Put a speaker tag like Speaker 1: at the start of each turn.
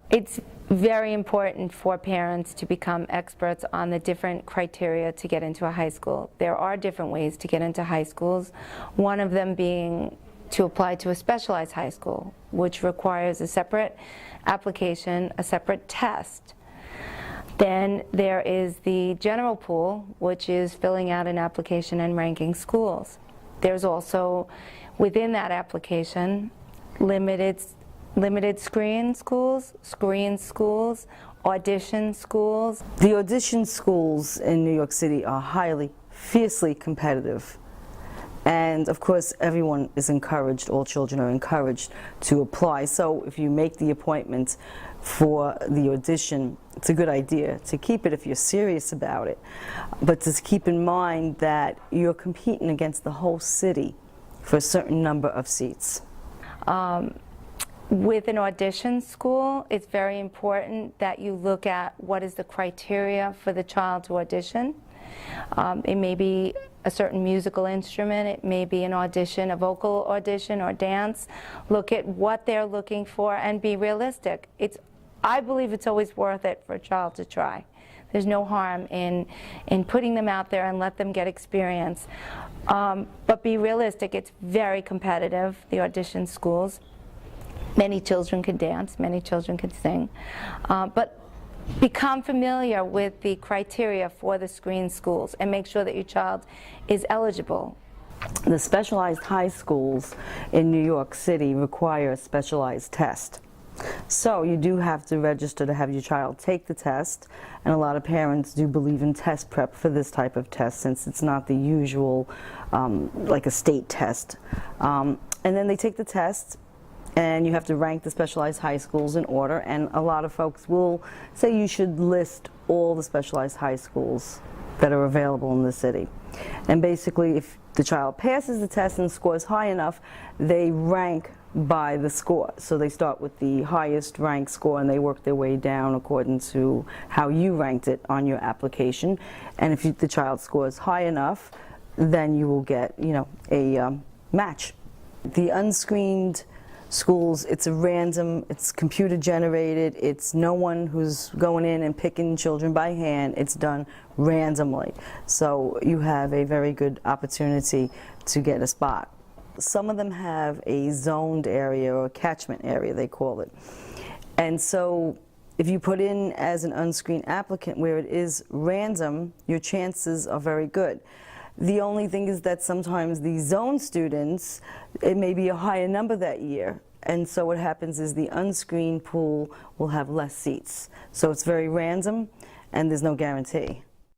Speaker 1: It's very important for parents to become experts on the different criteria to get into a high school. There are different ways to get into high schools, one of them being to apply to a specialized high school, which requires a separate application, a separate test. Then there is the general pool, which is filling out an application and ranking schools. There's also, within that application, limited screen schools, audition schools.
Speaker 2: The audition schools in New York City are fiercely competitive. And of course, everyone is encouraged, all children are encouraged to apply. So if you make the appointment for the audition, it's a good idea to keep it if you're serious about it. But to keep in mind that you're competing against the whole city for a certain number of seats.
Speaker 1: With an audition school, it's very important that you look at what is the criteria for the child to audition. It may be a certain musical instrument, it may be an audition, a vocal audition or dance. Look at what they're looking for and be realistic. I believe it's always worth it for a child to try. There's no harm in putting them out there and let them get experience. But be realistic, it's very competitive, the audition schools. Many children can dance, many children can sing. But become familiar with the criteria for the screen schools and make sure that your child is eligible.
Speaker 2: The specialized high schools in New York City require a specialized test. So you do have to register to have your child take the test, and a lot of parents do believe in test prep for this type of test since it's not the usual, like a state test. And then they take the test, and you have to rank the specialized high schools in order, and a lot of folks will say you should list all the specialized high schools that are available in the city. And basically, if the child passes the test and scores high enough, they rank by the score. So they start with the highest ranked score and they work their way down according to how you ranked it on your application. And if the child scores high enough, then you will get, a match. The unscreened schools, it's computer generated, it's no one who's going in and picking children by hand, it's done randomly. So you have a very good opportunity to get a spot. Some of them have a zoned area or a catchment area, they call it. And so if you put in as an unscreened applicant where it is random, your chances are very good. The only thing is that sometimes the zone students, it may be a higher number that year. And so what happens is the unscreened pool will have less seats. So it's very random and there's no guarantee.